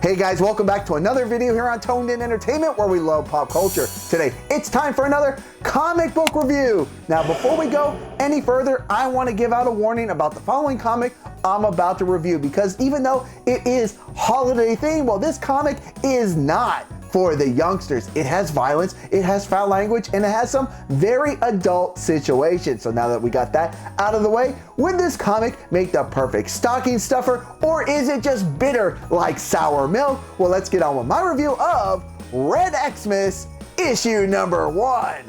Hey guys, welcome back to another video here on Toned In Entertainment, where we love pop culture. Today, it's time for another comic book review. Now, before we go any further, I want to give out a warning about the following comic I'm about to review, because even though it is holiday themed, well, this comic is not for the youngsters. It has violence, it has foul language, and it has some very adult situations. So now that we got that out of the way, would this comic make the perfect stocking stuffer, or is it just bitter like sour milk? Well, let's get on with my review of Red Xmas Issue number 1.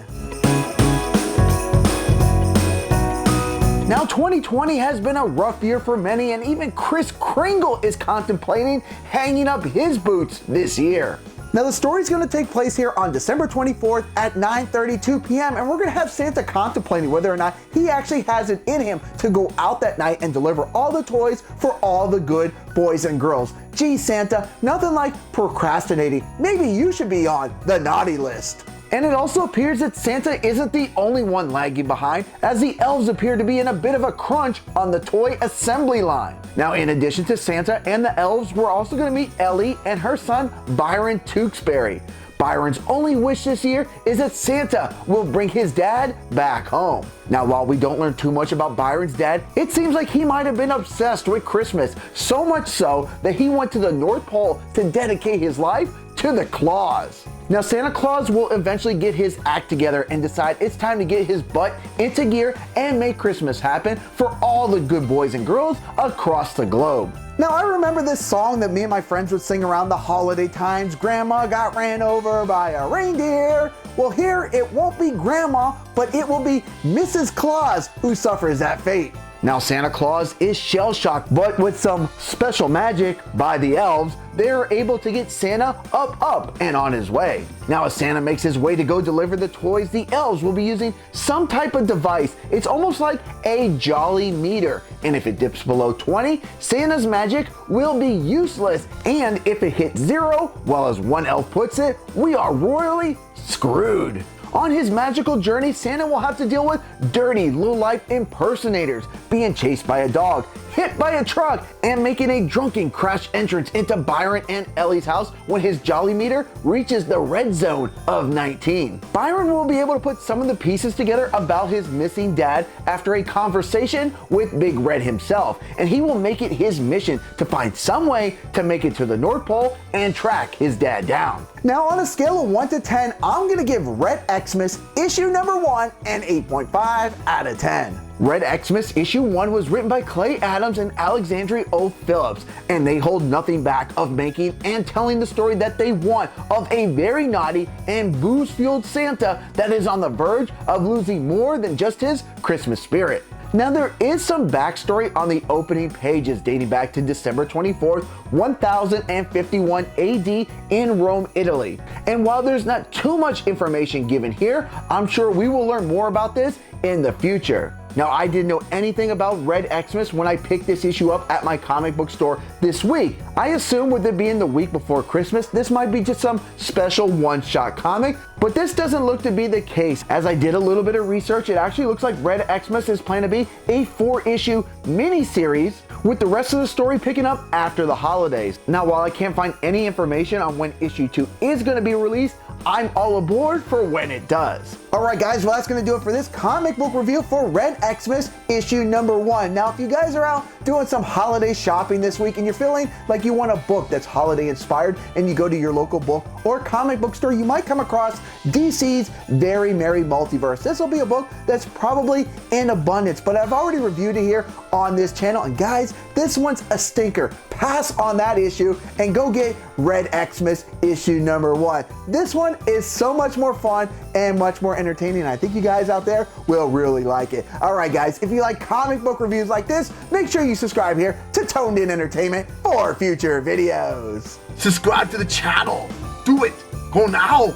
Now, 2020 has been a rough year for many, and even Kris Kringkle is contemplating hanging up his boots this year. Now, the story's going to take place here on December 24th at 9:32 p.m. and we're going to have Santa contemplating whether or not he actually has it in him to go out that night and deliver all the toys for all the good boys and girls. Gee, Santa, nothing like procrastinating. Maybe you should be on the naughty list. And it also appears that Santa isn't the only one lagging behind, as the elves appear to be in a bit of a crunch on the toy assembly line. Now, in addition to Santa and the elves, we're also going to meet Ellie and her son, Byron Tewksbury. Byron's only wish this year is that Santa will bring his dad back home. Now, while we don't learn too much about Byron's dad, it seems like he might have been obsessed with Christmas, so much so that he went to the North Pole to dedicate his life to the Claus. Now, Santa Claus will eventually get his act together and decide it's time to get his butt into gear and make Christmas happen for all the good boys and girls across the globe. Now, I remember this song that me and my friends would sing around the holiday times, Grandma got ran over by a reindeer. Well, here it won't be Grandma, but it will be Mrs. Claus who suffers that fate. Now, Santa Claus is shell-shocked, but with some special magic by the elves, they're able to get Santa up and on his way. Now, as Santa makes his way to go deliver the toys, the elves will be using some type of device. It's almost like a jolly meter, and if it dips below 20, Santa's magic will be useless, and if it hits 0, well, as one elf puts it, we are royally screwed. On his magical journey, Santa will have to deal with dirty, low-life impersonators, being chased by a dog, hit by a truck, and making a drunken crash entrance into Byron and Ellie's house when his jolly meter reaches the red zone of 19. Byron will be able to put some of the pieces together about his missing dad after a conversation with Big Red himself, and he will make it his mission to find some way to make it to the North Pole and track his dad down. Now, on a scale of 1 to 10, I'm going to give Red Xmas Issue number 1 an 8.5 out of 10. Red Xmas Issue 1 was written by Clay Adams and Alexandria O. Phillips, and they hold nothing back of making and telling the story that they want of a very naughty and booze-fueled Santa that is on the verge of losing more than just his Christmas spirit. Now, there is some backstory on the opening pages dating back to December 24th, 1051 AD in Rome, Italy. And while there's not too much information given here, I'm sure we will learn more about this in the future. Now, I didn't know anything about Red Xmas when I picked this issue up at my comic book store this week. I assumed with it being the week before Christmas, this might be just some special one-shot comic, but this doesn't look to be the case. As I did a little bit of research, it actually looks like Red Xmas is planned to be a 4-issue mini-series, with the rest of the story picking up after the holidays. Now, while I can't find any information on when issue 2 is going to be released, I'm all aboard for when it does. Alright guys, well, that's going to do it for this comic book review for Red Xmas Issue number 1. Now, if you guys are out doing some holiday shopping this week and you're feeling like you want a book that's holiday inspired and you go to your local book or comic book store, you might come across DC's Very Merry Multiverse. This will be a book that's probably in abundance, but I've already reviewed it here on this channel, and guys, this one's a stinker. Pass on that issue and go get Red Xmas Issue number 1. This one is so much more fun and much more entertaining. I think you guys out there will really like it. Alright guys, if you like comic book reviews like this, make sure you subscribe here to Toned In Entertainment for future videos. Subscribe to the channel. Do it. Go now.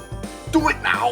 Do it now.